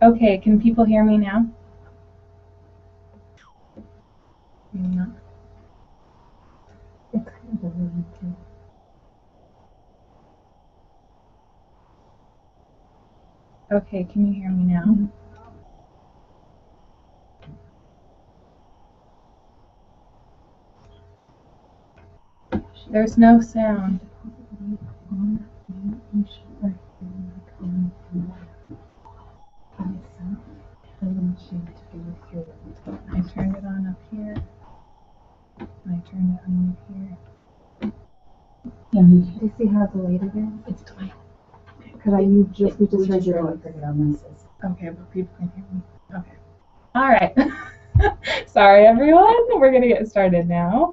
Okay, can people hear me now? No. Okay, can you hear me now? There's no sound. I turned it on up here. I turned it on up here. Yeah, do you see how delayed it is? It's delayed. Because we just heard your voice. Okay, but people can hear me. Okay. All right. Sorry, everyone. We're going to get started now.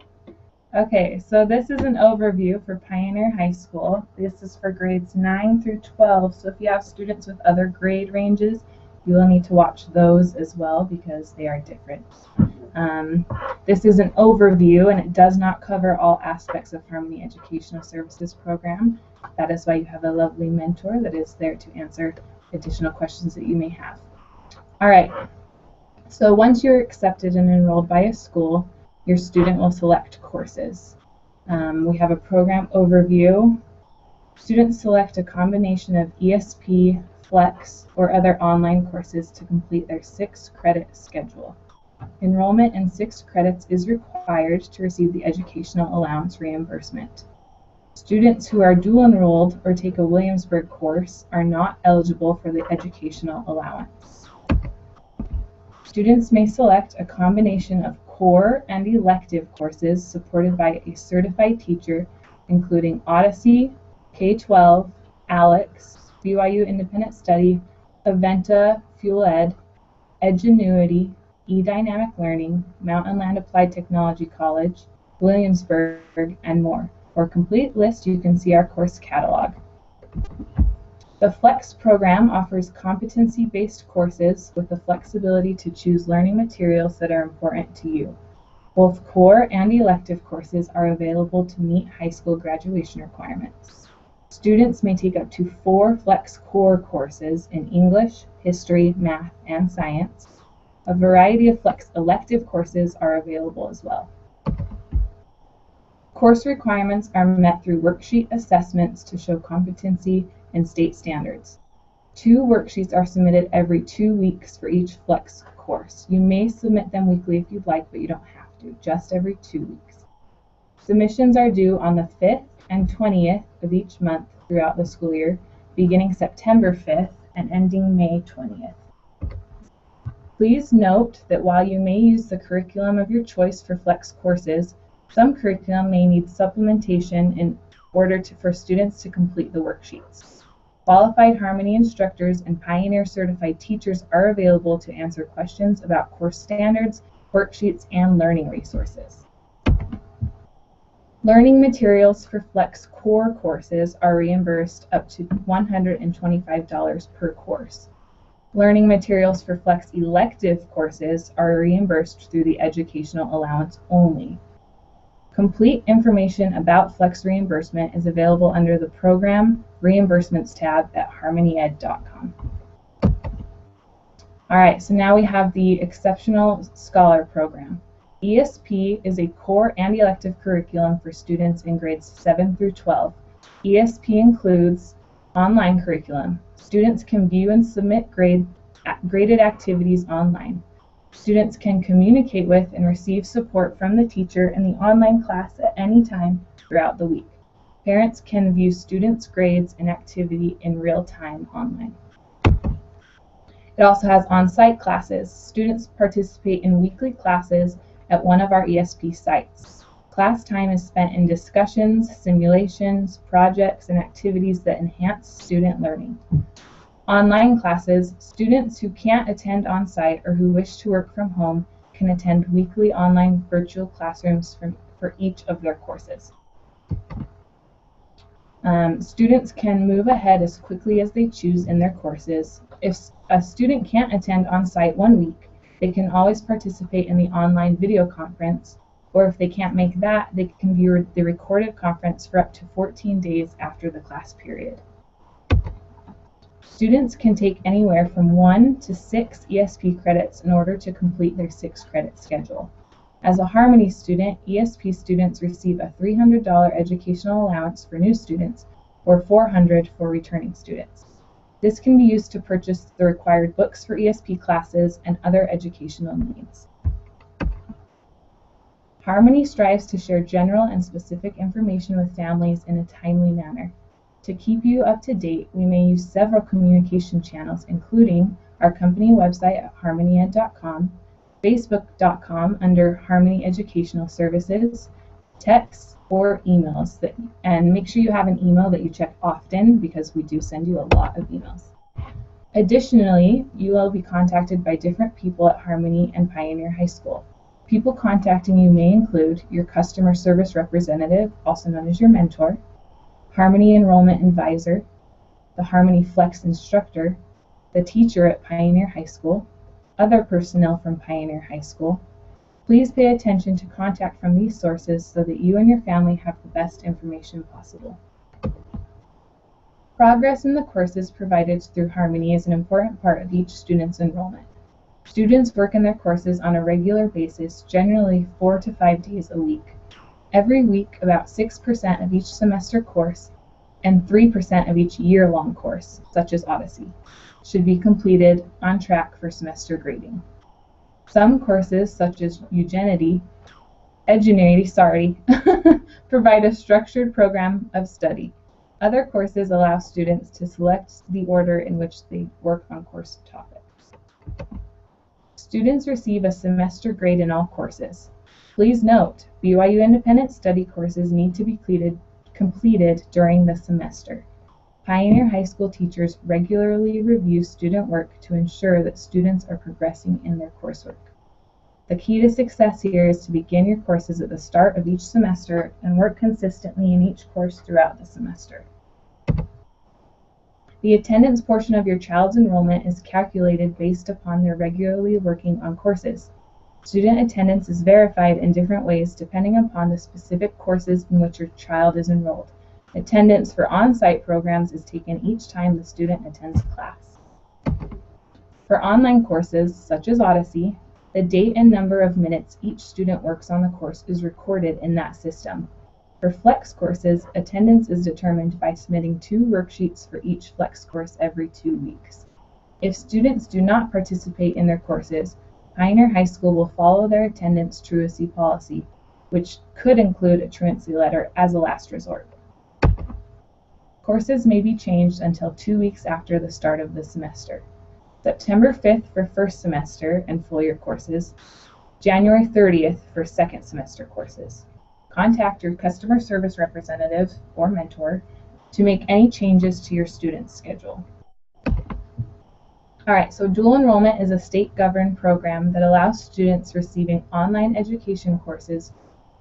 Okay, so this is an overview for Pioneer High School. This is for grades 9 through 12. So if you have students with other grade ranges, you will need to watch those as well because they are different. This is an overview and it does not cover all aspects of Harmony Educational Services program. That is why you have a lovely mentor that is there to answer additional questions that you may have. All right, so once you're accepted and enrolled by a school, your student will select courses. We have a program overview. Students select a combination of ESP, Flex, or other online courses to complete their 6-credit schedule. Enrollment in 6 credits is required to receive the educational allowance reimbursement. Students who are dual enrolled or take a Williamsburg course are not eligible for the educational allowance. Students may select a combination of core and elective courses supported by a certified teacher, including Odyssey, K-12, ALEX, BYU Independent Study, Aventa, Fuel Ed, Edgenuity, eDynamic Learning, Mountain Land Applied Technology College, Williamsburg, and more. For a complete list, you can see our course catalog. The Flex program offers competency-based courses with the flexibility to choose learning materials that are important to you. Both core and elective courses are available to meet high school graduation requirements. Students may take up to 4 Flex core courses in English, history, math, and science. A variety of Flex elective courses are available as well. Course requirements are met through worksheet assessments to show competency and state standards. 2 worksheets are submitted every 2 weeks for each Flex course. You may submit them weekly if you'd like, but you don't have to, just every 2 weeks. Submissions are due on the 5th and 20th of each month throughout the school year, beginning September 5th and ending May 20th. Please note that while you may use the curriculum of your choice for Flex courses, some curriculum may need supplementation in order for students to complete the worksheets. Qualified Harmony instructors and Pioneer certified teachers are available to answer questions about course standards, worksheets, and learning resources. Learning materials for Flex core courses are reimbursed up to $125 per course. Learning materials for Flex elective courses are reimbursed through the educational allowance only. Complete information about Flex reimbursement is available under the Program Reimbursements tab at harmonyed.com. All right, so now we have the Exceptional Scholar Program. ESP is a core and elective curriculum for students in grades 7 through 12. ESP includes online curriculum. Students can view and submit graded activities online. Students can communicate with and receive support from the teacher in the online class at any time throughout the week. Parents can view students' grades and activity in real time online. It also has on-site classes. Students participate in weekly classes at one of our ESP sites. Class time is spent in discussions, simulations, projects, and activities that enhance student learning. Online classes, students who can't attend on-site or who wish to work from home can attend weekly online virtual classrooms for each of their courses. Students can move ahead as quickly as they choose in their courses. If a student can't attend on-site one week, they can always participate in the online video conference, or if they can't make that, they can view the recorded conference for up to 14 days after the class period. Students can take anywhere from 1 to 6 ESP credits in order to complete their 6-credit schedule. As a Harmony student, ESP students receive a $300 educational allowance for new students or $400 for returning students. This can be used to purchase the required books for ESP classes and other educational needs. Harmony strives to share general and specific information with families in a timely manner. To keep you up to date, we may use several communication channels, including our company website at harmonyed.com, facebook.com under Harmony Educational Services, texts, or emails. And make sure you have an email that you check often because we do send you a lot of emails. Additionally, you will be contacted by different people at Harmony and Pioneer High School. People contacting you may include your customer service representative, also known as your mentor, Harmony Enrollment Advisor, the Harmony Flex Instructor, the teacher at Pioneer High School, other personnel from Pioneer High School. Please pay attention to contact from these sources so that you and your family have the best information possible. Progress in the courses provided through Harmony is an important part of each student's enrollment. Students work in their courses on a regular basis, generally 4 to 5 days a week. Every week, about 6% of each semester course and 3% of each year-long course, such as Odyssey, should be completed on track for semester grading. Some courses, such as Edgenuity, provide a structured program of study. Other courses allow students to select the order in which they work on course topics. Students receive a semester grade in all courses. Please note, BYU Independent Study courses need to be completed during the semester. Pioneer High School teachers regularly review student work to ensure that students are progressing in their coursework. The key to success here is to begin your courses at the start of each semester and work consistently in each course throughout the semester. The attendance portion of your child's enrollment is calculated based upon their regularly working on courses. Student attendance is verified in different ways depending upon the specific courses in which your child is enrolled. Attendance for on-site programs is taken each time the student attends class. For online courses, such as Odyssey, the date and number of minutes each student works on the course is recorded in that system. For Flex courses, attendance is determined by submitting 2 worksheets for each Flex course every 2 weeks. If students do not participate in their courses, Pioneer High School will follow their attendance truancy policy, which could include a truancy letter as a last resort. Courses may be changed until 2 weeks after the start of the semester. September 5th for first semester and full year courses, January 30th for second semester courses. Contact your customer service representative or mentor to make any changes to your student's schedule. All right, so dual enrollment is a state-governed program that allows students receiving online education courses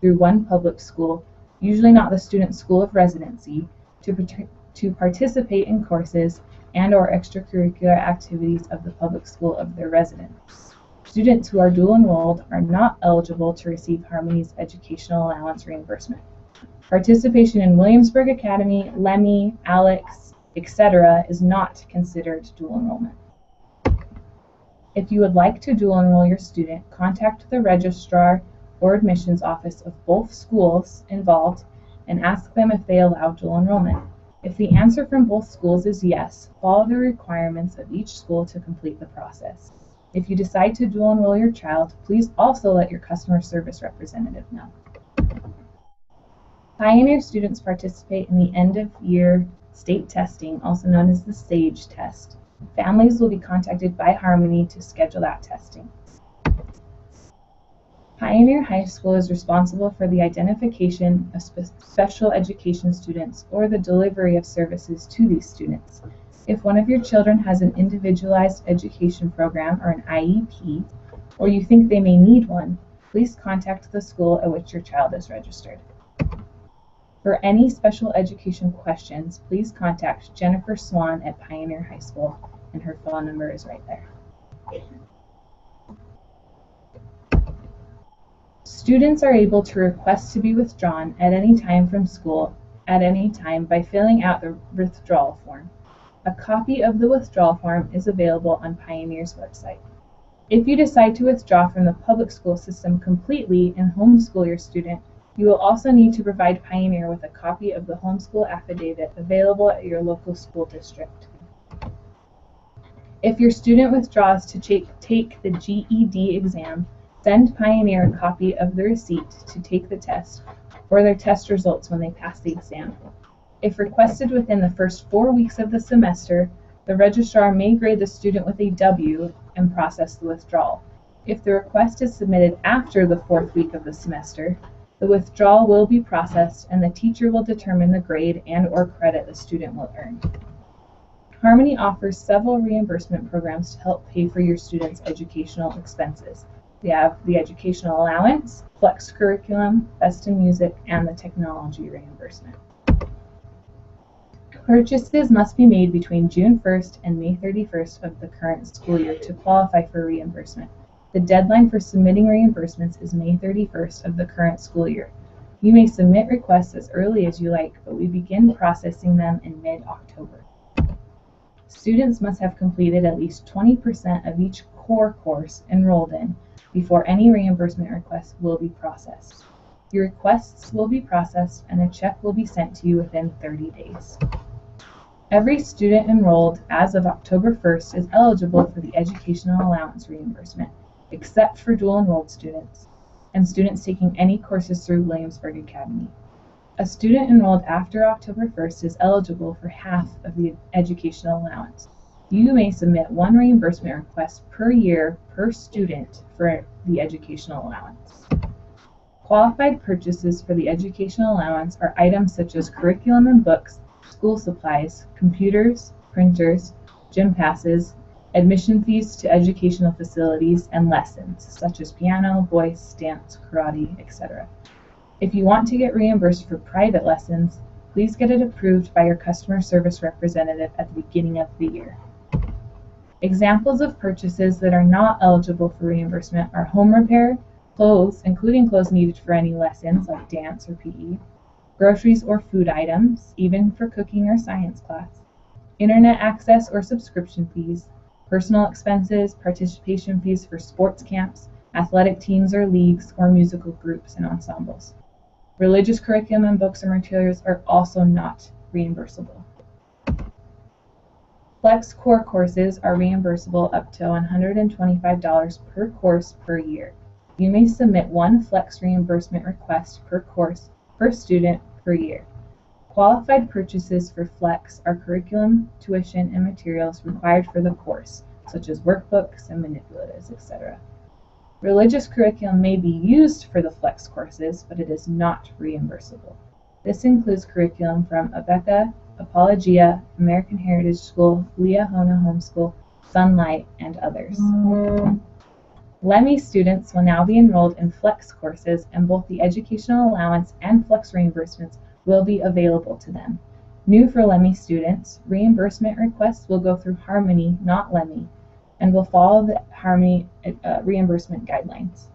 through one public school, usually not the student's school of residency, to participate in courses and/or extracurricular activities of the public school of their residence. Students who are dual enrolled are not eligible to receive Harmony's educational allowance reimbursement. Participation in Williamsburg Academy, Lemmy, Alex, etc. is not considered dual enrollment. If you would like to dual enroll your student, contact the registrar or admissions office of both schools involved and ask them if they allow dual enrollment. If the answer from both schools is yes, follow the requirements of each school to complete the process. If you decide to dual enroll your child, please also let your customer service representative know. Pioneer students participate in the end-of-year state testing, also known as the SAGE test. Families will be contacted by Harmony to schedule that testing. Pioneer High School is responsible for the identification of special education students or the delivery of services to these students. If one of your children has an individualized education program or an IEP, or you think they may need one, please contact the school at which your child is registered. For any special education questions, please contact Jennifer Swan at Pioneer High School, and her phone number is right there. Students are able to request to be withdrawn at any time from school at any time by filling out the withdrawal form. A copy of the withdrawal form is available on Pioneer's website. If you decide to withdraw from the public school system completely and homeschool your student, you will also need to provide Pioneer with a copy of the homeschool affidavit available at your local school district. If your student withdraws to take the GED exam, send Pioneer a copy of the receipt to take the test or their test results when they pass the exam. If requested within the first 4 weeks of the semester, the registrar may grade the student with a W and process the withdrawal. If the request is submitted after the 4th week of the semester, the withdrawal will be processed and the teacher will determine the grade and/or credit the student will earn. Harmony offers several reimbursement programs to help pay for your students' educational expenses. They have the educational allowance, flex curriculum, Best in Music, and the technology reimbursement. Purchases must be made between June 1st and May 31st of the current school year to qualify for reimbursement. The deadline for submitting reimbursements is May 31st of the current school year. You may submit requests as early as you like, but we begin processing them in mid-October. Students must have completed at least 20% of each core course enrolled in before any reimbursement request will be processed. Your requests will be processed and a check will be sent to you within 30 days. Every student enrolled as of October 1st is eligible for the educational allowance reimbursement, except for dual enrolled students and students taking any courses through Williamsburg Academy. A student enrolled after October 1st is eligible for half of the educational allowance. You may submit one reimbursement request per year per student for the educational allowance. Qualified purchases for the educational allowance are items such as curriculum and books, school supplies, computers, printers, gym passes, admission fees to educational facilities, and lessons such as piano, voice, dance, karate, etc. If you want to get reimbursed for private lessons, please get it approved by your customer service representative at the beginning of the year. Examples of purchases that are not eligible for reimbursement are home repair, clothes, including clothes needed for any lessons like dance or PE, groceries or food items, even for cooking or science class, internet access or subscription fees, personal expenses, participation fees for sports camps, athletic teams or leagues, or musical groups and ensembles. Religious curriculum and books and materials are also not reimbursable. Flex core courses are reimbursable up to $125 per course per year. You may submit one Flex reimbursement request per course per student per year. Qualified purchases for Flex are curriculum, tuition, and materials required for the course, such as workbooks and manipulatives, etc. Religious curriculum may be used for the Flex courses, but it is not reimbursable. This includes curriculum from Abeka, Apologia, American Heritage School, Liahona Homeschool, Sunlight, and others. LEMI students will now be enrolled in Flex courses, and both the educational allowance and Flex reimbursements will be available to them. New for LEMI students, reimbursement requests will go through Harmony, not LEMI, and will follow the Harmony reimbursement guidelines.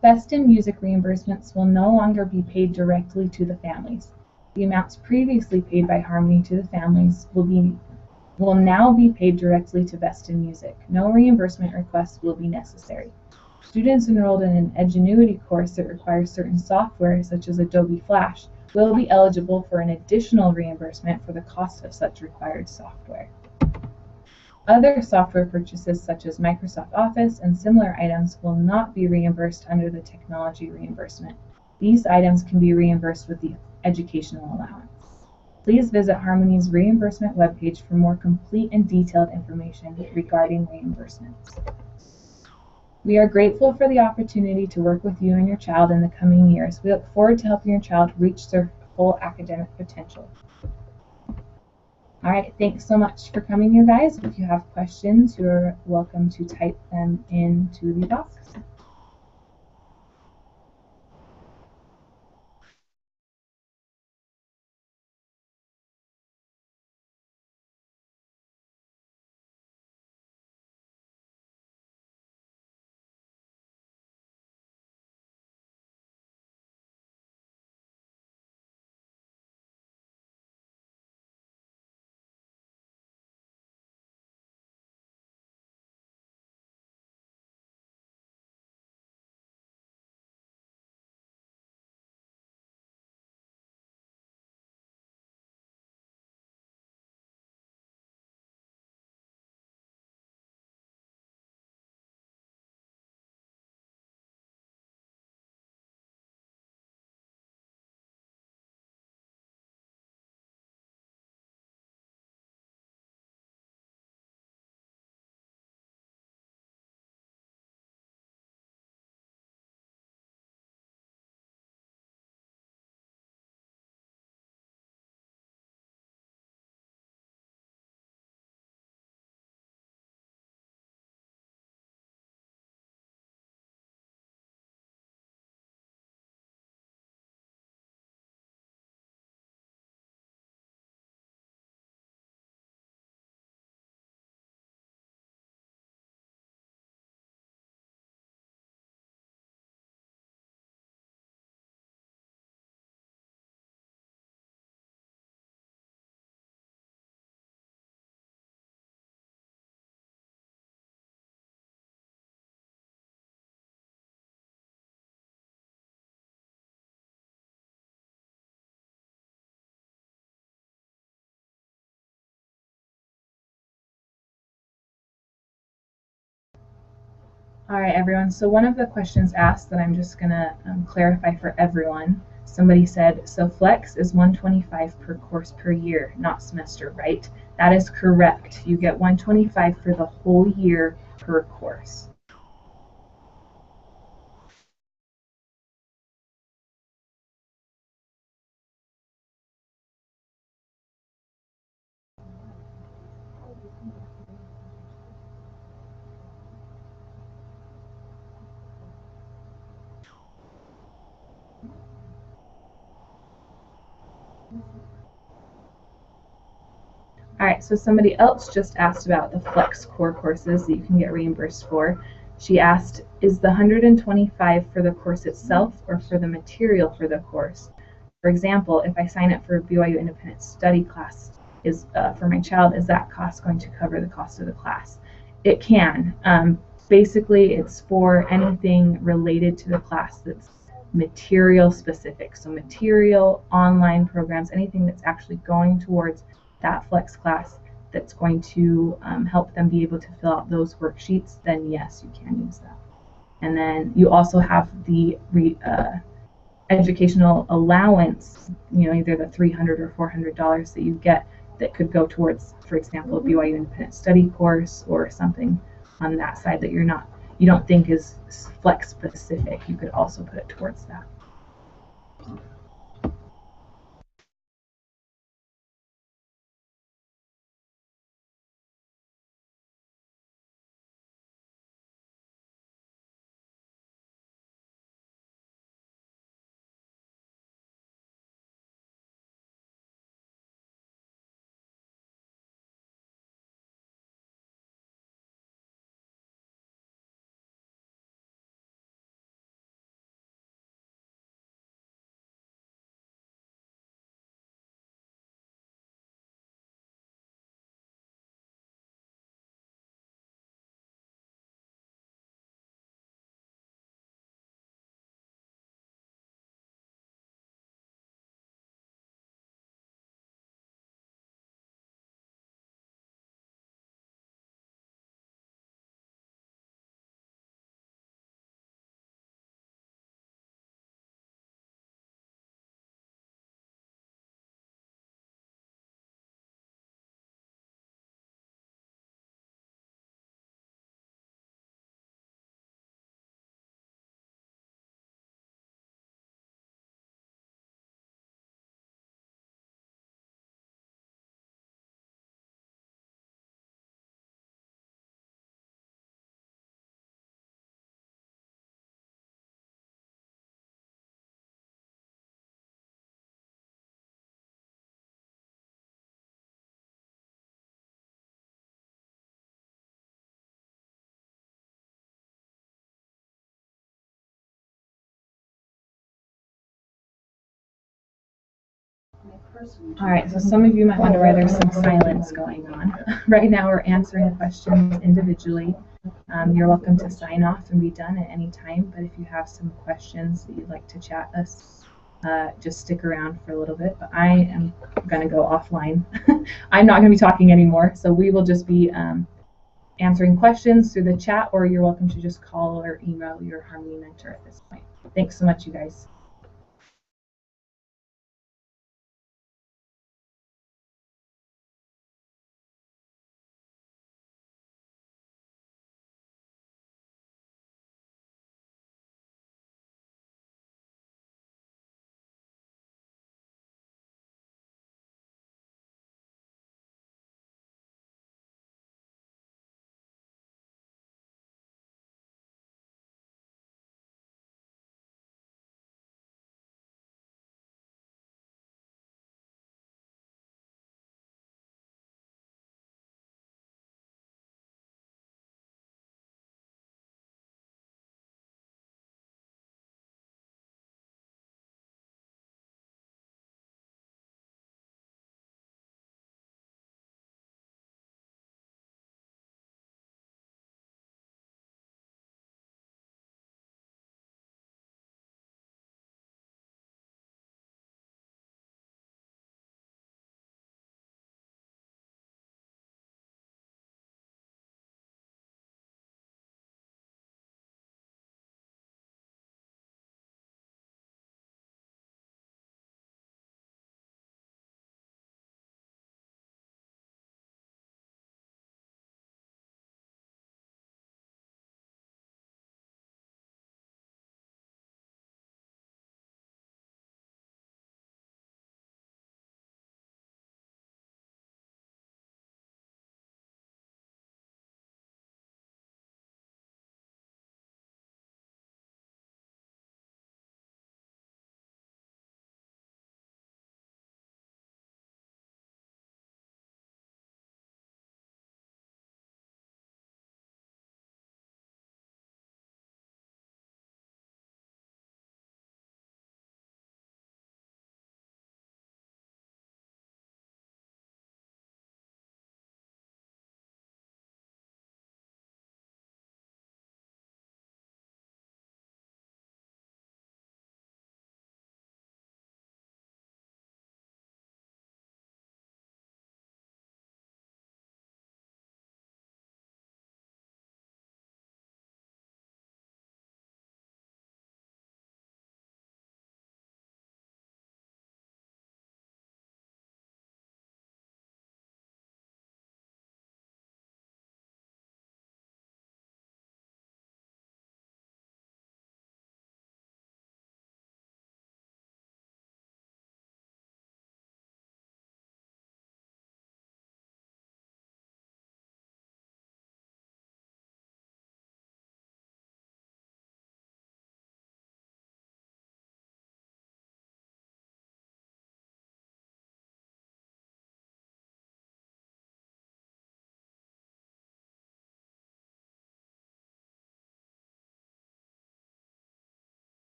Best in Music reimbursements will no longer be paid directly to the families. The amounts previously paid by Harmony to the families will now be paid directly to Best in Music. No reimbursement requests will be necessary. Students enrolled in an Edgenuity course that requires certain software, such as Adobe Flash, will be eligible for an additional reimbursement for the cost of such required software. Other software purchases such as Microsoft Office and similar items will not be reimbursed under the technology reimbursement. These items can be reimbursed with the educational allowance. Please visit Harmony's reimbursement webpage for more complete and detailed information regarding reimbursements. We are grateful for the opportunity to work with you and your child in the coming years. We look forward to helping your child reach their full academic potential. All right, thanks so much for coming, you guys. If you have questions, you're welcome to type them into the box. All right, everyone. So one of the questions asked that I'm just going to clarify for everyone. Somebody said, so Flex is $125 per course per year, not semester, right? That is correct. You get $125 for the whole year per course. All right, so somebody else just asked about the Flex core courses that you can get reimbursed for. She asked, is the $125 for the course itself or for the material for the course? For example, if I sign up for a BYU independent study class for my child, is that cost going to cover the cost of the class? It can. Basically, it's for anything related to the class that's material specific. So material, online programs, anything that's actually going towards that Flex class that's going to help them be able to fill out those worksheets, then yes, you can use that. And then you also have the educational allowance, either the $300 or $400 that you get that could go towards, for example, a BYU independent study course or something on that side that you don't think is Flex specific. You could also put it towards that. All right, so some of you might wonder why there's some silence going on. Right now we're answering questions individually. You're welcome to sign off and be done at any time, but if you have some questions that you'd like to chat us, just stick around for a little bit. But I am going to go offline. I'm not going to be talking anymore, so we will just be answering questions through the chat, or you're welcome to just call or email your Harmony mentor at this point. Thanks so much, you guys.